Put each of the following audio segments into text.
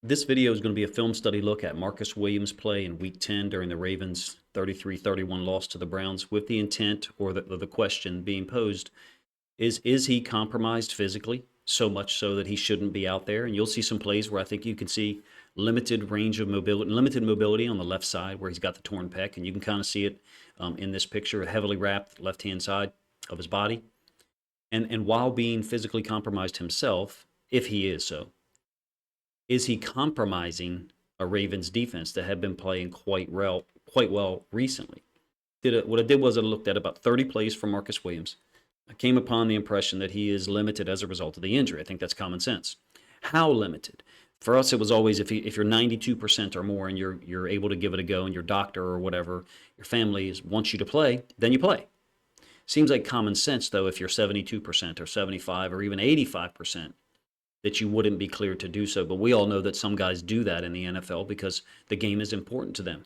This video is going to be a film study look at Marcus Williams' play in Week 10 during the Ravens' 33-31 loss to the Browns, with the intent or the question being posed is he compromised physically, so much so that he shouldn't be out there? And you'll see some plays where I think you can see limited range of mobility, limited mobility on the left side where he's got the torn pec, and you can kind of see it in this picture, heavily wrapped left-hand side of his body. And while being physically compromised himself, if he is so, is he compromising a Ravens defense that had been playing quite well recently? What I did was I looked at about 30 plays from Marcus Williams. I came upon the impression that he is limited as a result of the injury. I think that's common sense. How limited? For us, it was always if you're 92% or more and you're able to give it a go, and your doctor or whatever, your family wants you to play, then you play. Seems like common sense, though, if you're 72% or 75 or even 85%, that you wouldn't be cleared to do so. But we all know that some guys do that in the NFL because the game is important to them.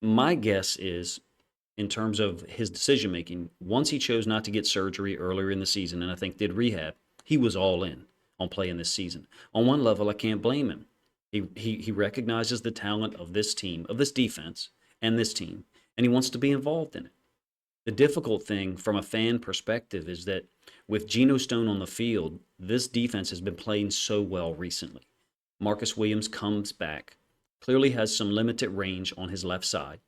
My guess is, in terms of his decision making, once he chose not to get surgery earlier in the season, and I think did rehab, he was all in on playing this season. On one level, I can't blame him. He recognizes the talent of this team, of this defense, and this team, and he wants to be involved in it. The difficult thing from a fan perspective is that with Geno Stone on the field, this defense has been playing so well recently. Marcus Williams comes back, clearly has some limited range on his left side.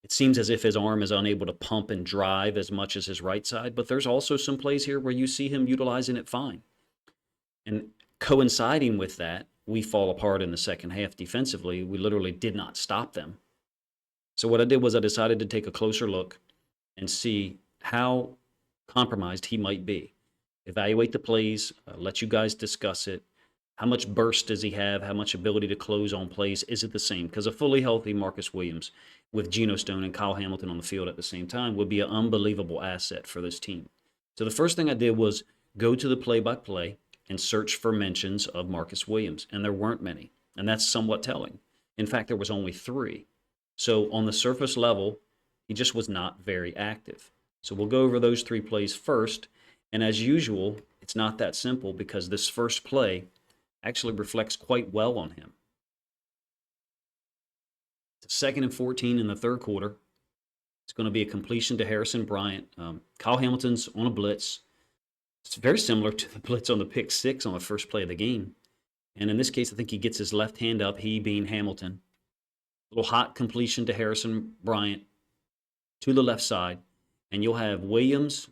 It seems as if his arm is unable to pump and drive as much as his right side, but there's also some plays here where you see him utilizing it fine. And coinciding with that, we fall apart in the second half defensively. We literally did not stop them. So what I did was I decided to take a closer look and see how compromised he might be. Evaluate the plays, let you guys discuss it. How much burst does he have? How much ability to close on plays? Is it the same? Because a fully healthy Marcus Williams with Geno Stone and Kyle Hamilton on the field at the same time would be an unbelievable asset for this team. So the first thing I did was go to the play-by-play and search for mentions of Marcus Williams, and there weren't many, and that's somewhat telling. In fact, there was only 3. So on the surface level, he just was not very active. So we'll go over those 3 plays first, and as usual, it's not that simple because this first play actually reflects quite well on him. It's 2nd and 14 in the third quarter. It's going to be a completion to Harrison Bryant. Kyle Hamilton's on a blitz. It's very similar to the blitz on the pick 6 on the first play of the game. And in this case, I think he gets his left hand up, he being Hamilton. A little hot completion to Harrison Bryant to the left side. And you'll have Williams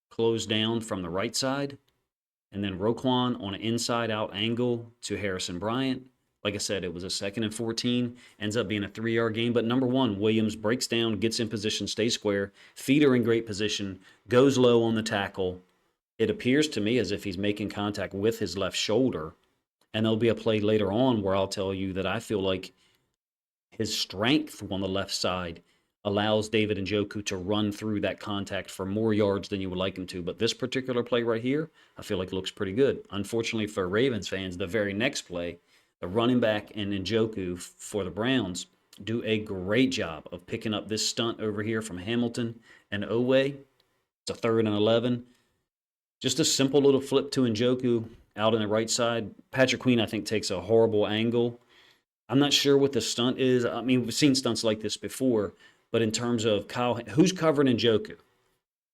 close down from the right side. And then Roquan on an inside-out angle to Harrison Bryant. Like I said, it was a 2nd and 14. Ends up being a 3-yard gain. But number one, Williams breaks down, gets in position, stays square. Feet are in great position. Goes low on the tackle. It appears to me as if he's making contact with his left shoulder. And there'll be a play later on where I'll tell you that I feel like his strength on the left side allows David Njoku to run through that contact for more yards than you would like him to. But this particular play right here, I feel like it looks pretty good. Unfortunately for Ravens fans, the very next play, the running back and Njoku for the Browns do a great job of picking up this stunt over here from Hamilton and Owe. It's a 3rd and 11. Just a simple little flip to Njoku out on the right side. Patrick Queen, I think, takes a horrible angle. I'm not sure what the stunt is. I mean, we've seen stunts like this before. But in terms of Kyle, who's covering Njoku?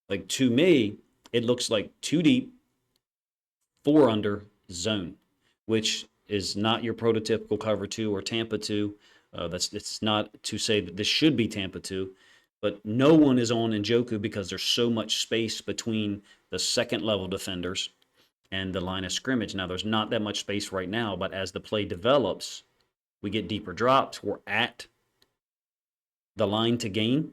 Like, to me, it looks like 2 deep, 4 under zone, which is not your prototypical cover 2 or Tampa 2. It's not to say that this should be Tampa 2. But no one is on Njoku because there's so much space between the second-level defenders and the line of scrimmage. Now, there's not that much space right now, but as the play develops, we get deeper drops. We're at the line to gain,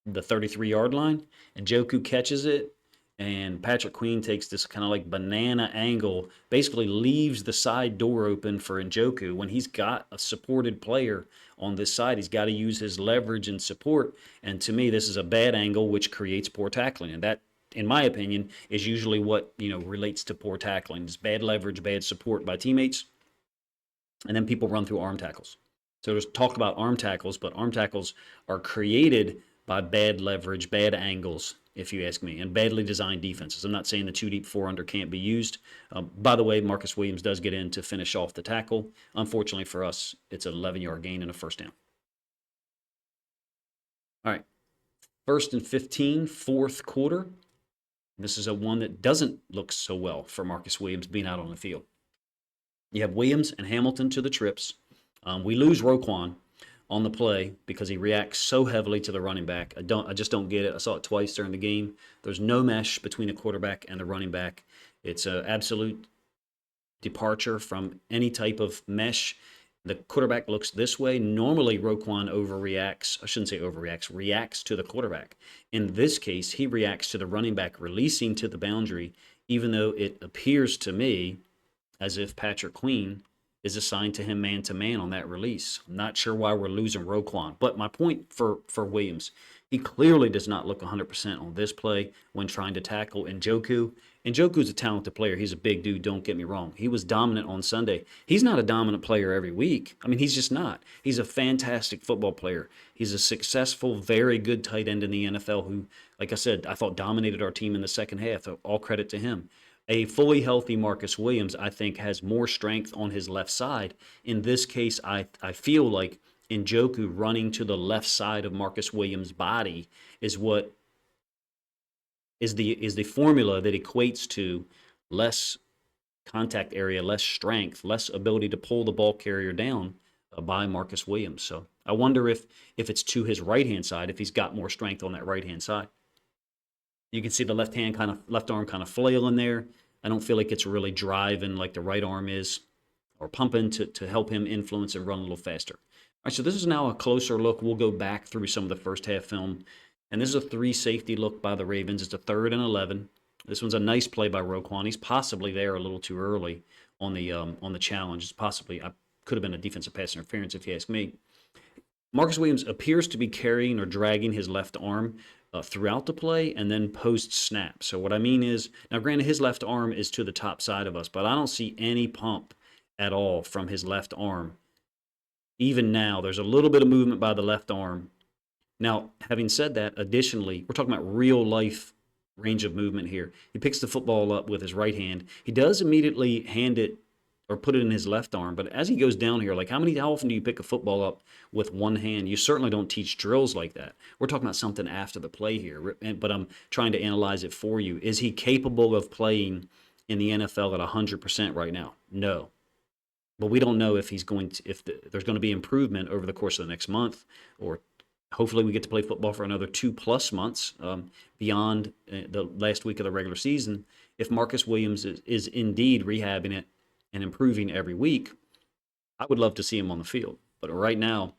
the 33-yard line, and Njoku catches it, and Patrick Queen takes this kind of like banana angle, basically leaves the side door open for Njoku. When he's got a supported player on this side, he's got to use his leverage and support, and to me, this is a bad angle, which creates poor tackling, and that, in my opinion, is usually what relates to poor tackling. It's bad leverage, bad support by teammates, and then people run through arm tackles. So there's talk about arm tackles, but arm tackles are created by bad leverage, bad angles, if you ask me, and badly designed defenses. I'm not saying the two deep, four under can't be used. By the way, Marcus Williams does get in to finish off the tackle. Unfortunately for us, it's an 11-yard gain and a first down. All right, 1st and 15, fourth quarter. This is a one that doesn't look so well for Marcus Williams being out on the field. You have Williams and Hamilton to the trips. We lose Roquan on the play because he reacts so heavily to the running back. I just don't get it. I saw it twice during the game. There's no mesh between the quarterback and the running back. It's an absolute departure from any type of mesh. The quarterback looks this way. Normally, Roquan overreacts. I shouldn't say overreacts, reacts to the quarterback. In this case, he reacts to the running back releasing to the boundary, even though it appears to me as if Patrick Queen is assigned to him man-to-man on that release. I'm not sure why we're losing Roquan. But my point for Williams, he clearly does not look 100% on this play when trying to tackle Njoku. Njoku's a talented player. He's a big dude, don't get me wrong. He was dominant on Sunday. He's not a dominant player every week. I mean, he's just not. He's a fantastic football player. He's a successful, very good tight end in the NFL who, like I said, I thought dominated our team in the second half. All credit to him. A fully healthy Marcus Williams, I think, has more strength on his left side. In this case, I feel like Njoku running to the left side of Marcus Williams' body is what is the formula that equates to less contact area, less strength, less ability to pull the ball carrier down by Marcus Williams. So I wonder if it's to his right-hand side, if he's got more strength on that right-hand side. You can see the left arm kind of flailing there. I don't feel like it's really driving like the right arm is, or pumping to help him influence and run a little faster. All right, so this is now a closer look. We'll go back through some of the first half film. And this is a 3-safety look by the Ravens. It's a 3rd and 11. This one's a nice play by Roquan. He's possibly there a little too early on the challenge. It's possibly, could have been a defensive pass interference if you ask me. Marcus Williams appears to be carrying or dragging his left arm throughout the play and then post-snap. So what I mean is, now granted his left arm is to the top side of us, but I don't see any pump at all from his left arm. Even now, there's a little bit of movement by the left arm. Now, having said that, additionally, we're talking about real-life range of movement here. He picks the football up with his right hand. He does immediately hand it or put it in his left arm, but as he goes down here, like how often do you pick a football up with one hand? You certainly don't teach drills like that. We're talking about something after the play here, but I'm trying to analyze it for you. Is he capable of playing in the NFL at 100% right now? No. But we don't know if there's going to be improvement over the course of the next month, or hopefully we get to play football for another 2+ months beyond the last week of the regular season. If Marcus Williams is indeed rehabbing it and improving every week, I would love to see him on the field. But right now,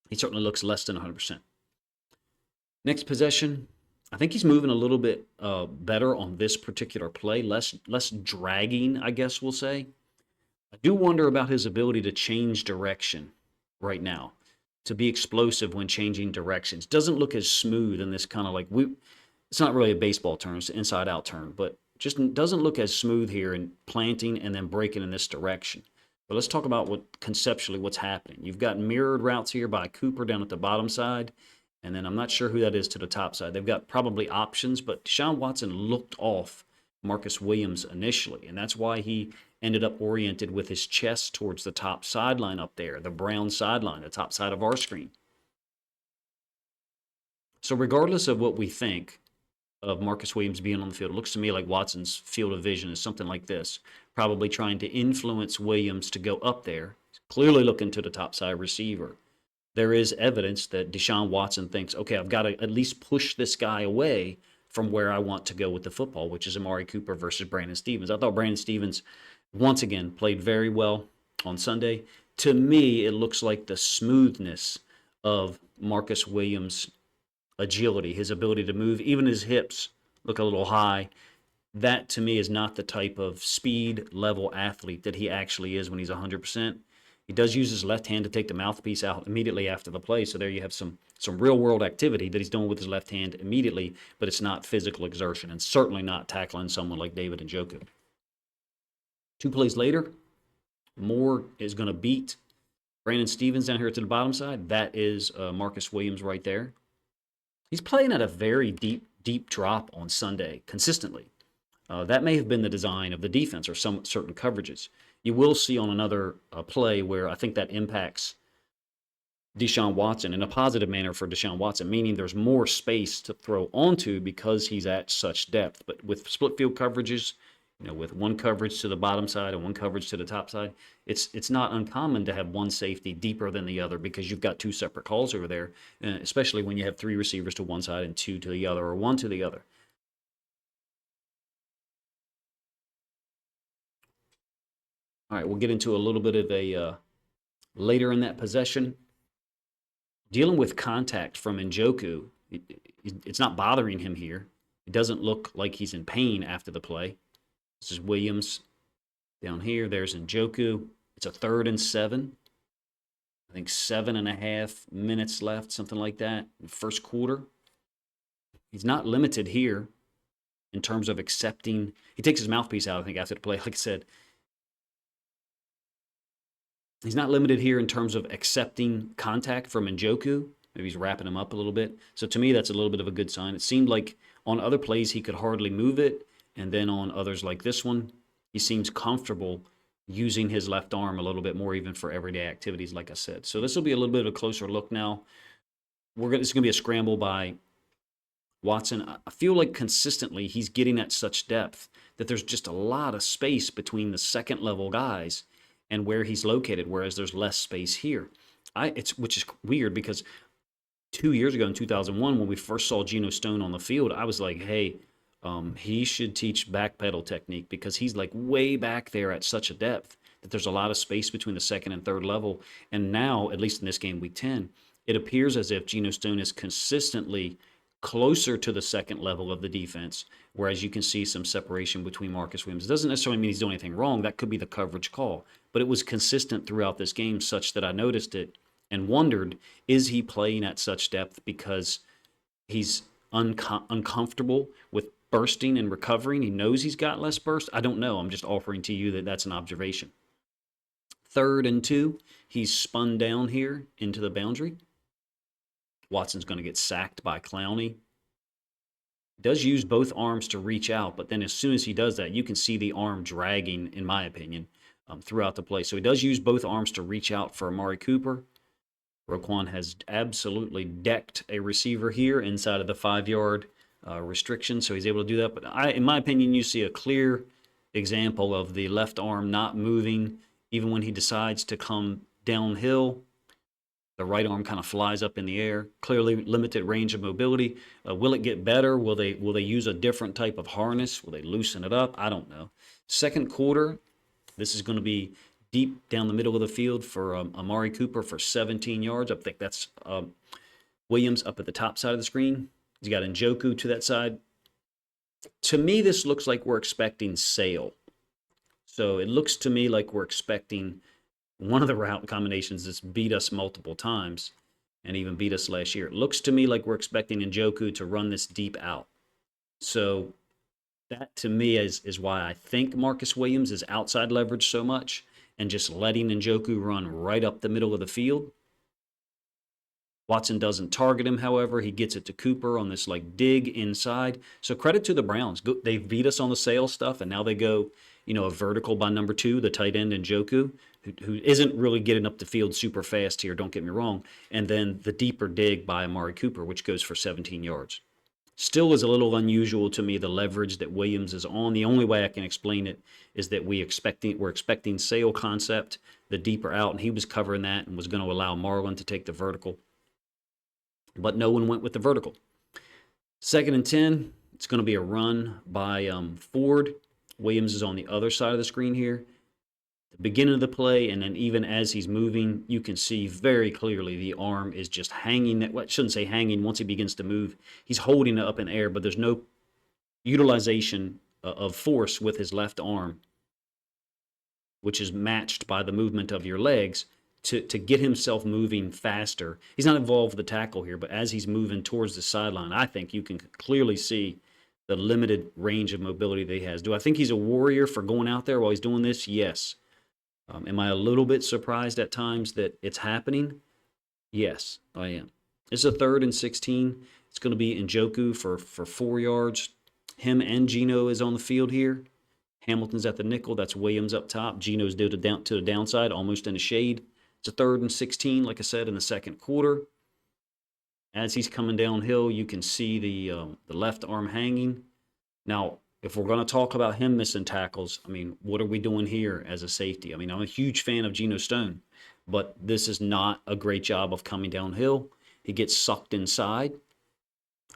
he certainly looks less than 100%. Next possession, I think he's moving a little bit better on this particular play, less dragging, I guess we'll say. I do wonder about his ability to change direction right now, to be explosive when changing directions. Doesn't look as smooth in this kind of like, it's not really a baseball term, it's an inside-out term, but just doesn't look as smooth here in planting and then breaking in this direction. But let's talk about conceptually what's happening. You've got mirrored routes here by Cooper down at the bottom side, and then I'm not sure who that is to the top side. They've got probably options, but Deshaun Watson looked off Marcus Williams initially, and that's why he ended up oriented with his chest towards the top sideline up there, the brown sideline, the top side of our screen. So regardless of what we think of Marcus Williams being on the field, it looks to me like Watson's field of vision is something like this, probably trying to influence Williams to go up there, clearly looking to the top side receiver. There is evidence that Deshaun Watson thinks, okay, I've got to at least push this guy away from where I want to go with the football, which is Amari Cooper versus Brandon Stephens. I thought Brandon Stephens, once again, played very well on Sunday. To me, it looks like the smoothness of Marcus Williams' agility, his ability to move, even his hips look a little high. That, to me, is not the type of speed-level athlete that he actually is when he's 100%. He does use his left hand to take the mouthpiece out immediately after the play, so there you have some real-world activity that he's doing with his left hand immediately, but it's not physical exertion, and certainly not tackling someone like David Njoku. 2 plays later, Moore is going to beat Brandon Stephens down here to the bottom side. That is Marcus Williams right there. He's playing at a very deep deep drop on Sunday consistently. That may have been the design of the defense or some certain coverages. You will see on another play where I think that impacts Deshaun Watson in a positive manner for Deshaun Watson, meaning there's more space to throw onto because he's at such depth. But with split field coverages, with one coverage to the bottom side and one coverage to the top side, it's not uncommon to have one safety deeper than the other because you've got two separate calls over there, especially when you have three receivers to one side and two to the other or one to the other. All right, we'll get into a little bit of a later in that possession. Dealing with contact from Njoku, it's not bothering him here. It doesn't look like he's in pain after the play. This is Williams down here. There's Njoku. It's a 3rd and 7. I think 7.5 minutes left, something like that, in the first quarter. He's not limited here in terms of accepting. He takes his mouthpiece out, I think, after the play. Like I said, he's not limited here in terms of accepting contact from Njoku. Maybe he's wrapping him up a little bit. So to me, that's a little bit of a good sign. It seemed like on other plays, he could hardly move it. And then on others like this one, he seems comfortable using his left arm a little bit more, even for everyday activities, like I said. So this will be a little bit of a closer look now. It's going to be a scramble by Watson. I feel like consistently he's getting at such depth that there's just a lot of space between the second level guys and where he's located, whereas there's less space here. Which is weird because 2 years ago in 2001, when we first saw Geno Stone on the field, I was like, hey, he should teach backpedal technique because he's like way back there at such a depth that there's a lot of space between the second and third level. And now, at least in this game, week 10, it appears as if Geno Stone is consistently closer to the second level of the defense, whereas you can see some separation between Marcus Williams. It doesn't necessarily mean he's doing anything wrong. That could be the coverage call. But it was consistent throughout this game such that I noticed it and wondered, is he playing at such depth because he's uncomfortable with bursting and recovering? He knows he's got less burst? I don't know. I'm just offering to you that that's an observation. 3rd and 2, he's spun down here into the boundary. Watson's going to get sacked by Clowney. Does use both arms to reach out, but then as soon as he does that, you can see the arm dragging, in my opinion, throughout the play. So he does use both arms to reach out for Amari Cooper. Roquan has absolutely decked a receiver here inside of the 5-yard restriction, so he's able to do that. But in my opinion, you see a clear example of the left arm not moving even when he decides to come downhill. The right arm kind of flies up in the air. Clearly limited range of mobility. Will it get better? Will they use a different type of harness? Will they loosen it up? I don't know. Second quarter, this is going to be deep down the middle of the field for Amari Cooper for 17 yards. I think that's Williams up at the top side of the screen. He's got Njoku to that side. To me, this looks like we're expecting Sale. So it looks to me like we're expecting one of the route combinations that's beat us multiple times and even beat us last year. It looks to me like we're expecting Njoku to run this deep out. So that to me is why I think Marcus Williams is outside leverage so much and just letting Njoku run right up the middle of the field. Watson doesn't target him, however. He gets it to Cooper on this like dig inside. So credit to the Browns. They beat us on the Sale stuff, and now they go, a vertical by number 2, the tight end Njoku, who isn't really getting up the field super fast here, don't get me wrong. And then the deeper dig by Amari Cooper, which goes for 17 yards. Still is a little unusual to me, the leverage that Williams is on. The only way I can explain it is that we're expecting Sale concept, the deeper out, and he was covering that and was going to allow Marlon to take the vertical. But no one went with the vertical. 2nd and 10, it's going to be a run by Ford. Williams is on the other side of the screen here. The beginning of the play, and then even as he's moving, you can see very clearly the arm is just hanging. Well, I shouldn't say hanging. Once he begins to move, he's holding it up in air, but there's no utilization of force with his left arm, which is matched by the movement of your legs to get himself moving faster. He's not involved with the tackle here, but as he's moving towards the sideline, I think you can clearly see the limited range of mobility that he has. Do I think he's a warrior for going out there while he's doing this? Yes. Am I a little bit surprised at times that it's happening? Yes, I am. It's a 3rd and 16. It's going to be Njoku for 4 yards. Him and Geno is on the field here. Hamilton's at the nickel. That's Williams up top. Geno's to the downside, almost in the shade. It's a 3rd and 16, like I said, in the second quarter. As he's coming downhill, you can see the left arm hanging. Now, if we're going to talk about him missing tackles, I mean, what are we doing here as a safety? I mean, I'm a huge fan of Geno Stone, but this is not a great job of coming downhill. He gets sucked inside.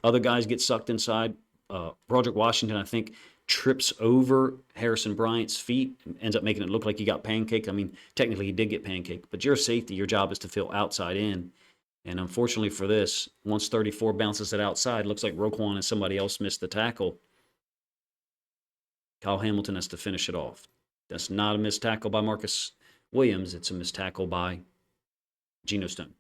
Other guys get sucked inside. Broderick Washington, I think, trips over Harrison Bryant's feet, ends up making it look like he got pancaked. I mean, technically he did get pancaked, but you're a safety. Your job is to fill outside in. And unfortunately for this, once 34 bounces it outside, looks like Roquan and somebody else missed the tackle. Kyle Hamilton has to finish it off. That's not a missed tackle by Marcus Williams. It's a missed tackle by Geno Stone.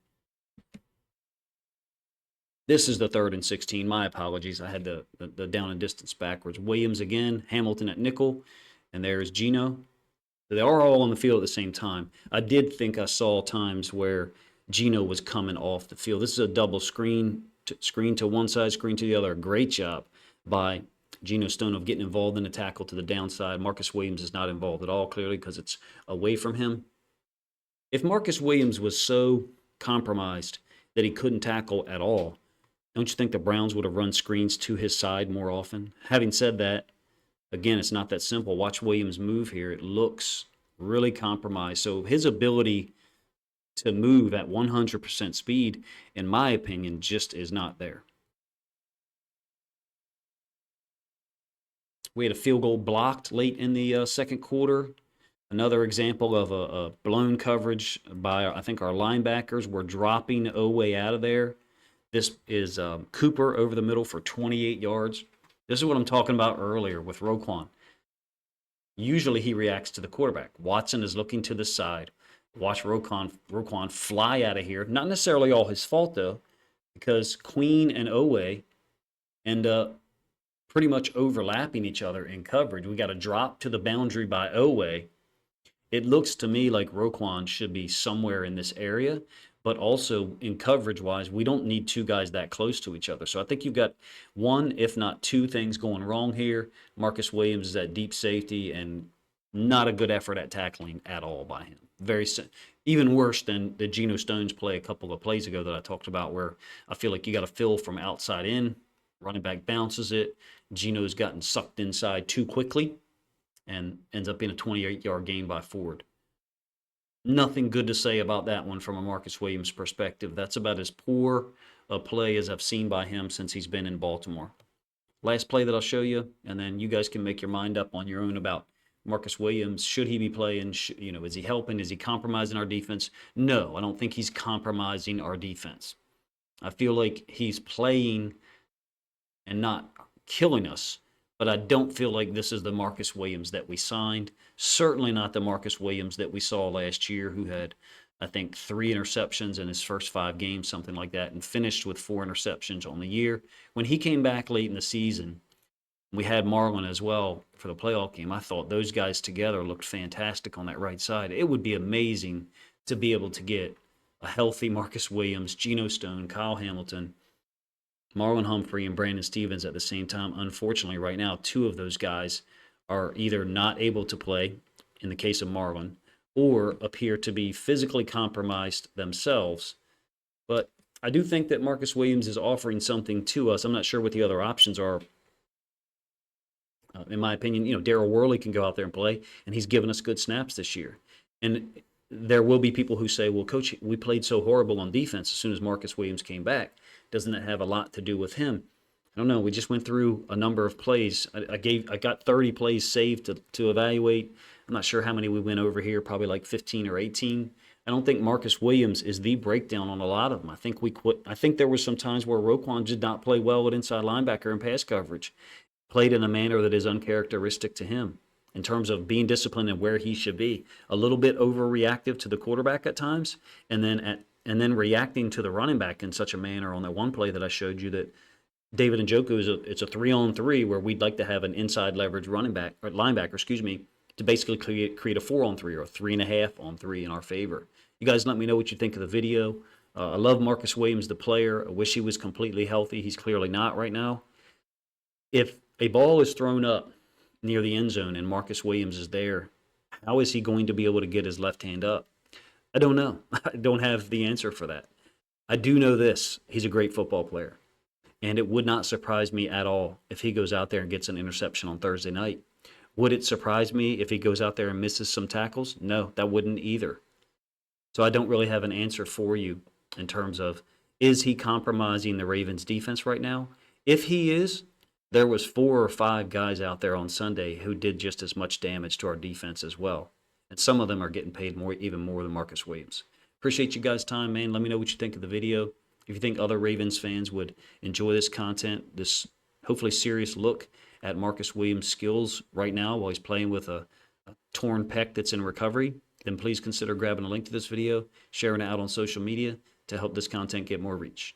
This is the 3rd and 16. My apologies. I had the down and distance backwards. Williams again, Hamilton at nickel, and there's Geno. They are all on the field at the same time. I did think I saw times where Geno was coming off the field. This is a double screen to one side, screen to the other. A great job by Geno Stone of getting involved in the tackle to the downside. Marcus Williams is not involved at all, clearly, because it's away from him. If Marcus Williams was so compromised that he couldn't tackle at all, don't you think the Browns would have run screens to his side more often? Having said that, again, it's not that simple. Watch Williams move here. It looks really compromised. So his ability to move at 100% speed, in my opinion, just is not there. We had a field goal blocked late in the second quarter. Another example of a blown coverage by, I think, our linebackers. We're dropping Oweh out of there. This is Cooper over the middle for 28 yards. This is what I'm talking about earlier with Roquan. Usually he reacts to the quarterback. Watson is looking to the side. Watch Roquan fly out of here. Not necessarily all his fault, though, because Queen and Oweh end up pretty much overlapping each other in coverage. We got a drop to the boundary by Oweh. It looks to me like Roquan should be somewhere in this area, but also in coverage-wise, we don't need two guys that close to each other. So I think you've got one, if not two things going wrong here. Marcus Williams is at deep safety, and not a good effort at tackling at all by him. Even worse than the Geno Stone's play a couple of plays ago that I talked about, where I feel like you got to fill from outside in. Running back bounces it. Geno's gotten sucked inside too quickly and ends up being a 28-yard gain by Ford. Nothing good to say about that one from a Marcus Williams perspective. That's about as poor a play as I've seen by him since he's been in Baltimore. Last play that I'll show you, and then you guys can make your mind up on your own about Marcus Williams. Should he be playing? Is he helping? Is he compromising our defense? No, I don't think he's compromising our defense. I feel like he's playing and not killing us, but I don't feel like this is the Marcus Williams that we signed. Certainly not the Marcus Williams that we saw last year, who had, I think, 3 interceptions in his first 5 games, something like that, and finished with 4 interceptions on the year. When he came back late in the season, we had Marlon as well for the playoff game. I thought those guys together looked fantastic on that right side. It would be amazing to be able to get a healthy Marcus Williams, Geno Stone, Kyle Hamilton, Marlon Humphrey, and Brandon Stephens at the same time. Unfortunately, right now, 2 of those guys are either not able to play, in the case of Marlon, or appear to be physically compromised themselves. But I do think that Marcus Williams is offering something to us. I'm not sure what the other options are. In my opinion, Daryl Worley can go out there and play, and he's given us good snaps this year. And there will be people who say, well, Coach, we played so horrible on defense as soon as Marcus Williams came back. Doesn't that have a lot to do with him? I don't know. We just went through a number of plays. I got 30 plays saved to evaluate. I'm not sure how many we went over here, probably like 15 or 18. I don't think Marcus Williams is the breakdown on a lot of them. I think there were some times where Roquan did not play well with inside linebacker and pass coverage. Played in a manner that is uncharacteristic to him in terms of being disciplined and where he should be. A little bit overreactive to the quarterback at times, and then reacting to the running back in such a manner on that one play that I showed you that David Njoku it's a 3-on-3 where we'd like to have an inside leverage linebacker, to basically create a 4-on-3 or a 3.5-on-3 in our favor. You guys let me know what you think of the video. I love Marcus Williams, the player. I wish he was completely healthy. He's clearly not right now. If a ball is thrown up near the end zone and Marcus Williams is there, how is he going to be able to get his left hand up? I don't know. I don't have the answer for that. I do know this: he's a great football player. And it would not surprise me at all if he goes out there and gets an interception on Thursday night. Would it surprise me if he goes out there and misses some tackles? No, that wouldn't either. So I don't really have an answer for you in terms of, is he compromising the Ravens defense right now? If he is, there was 4 or 5 guys out there on Sunday who did just as much damage to our defense as well. And some of them are getting paid more, even more than Marcus Williams. Appreciate you guys' time, man. Let me know what you think of the video. If you think other Ravens fans would enjoy this content, this hopefully serious look at Marcus Williams' skills right now while he's playing with a torn pec that's in recovery, then please consider grabbing a link to this video, sharing it out on social media to help this content get more reach.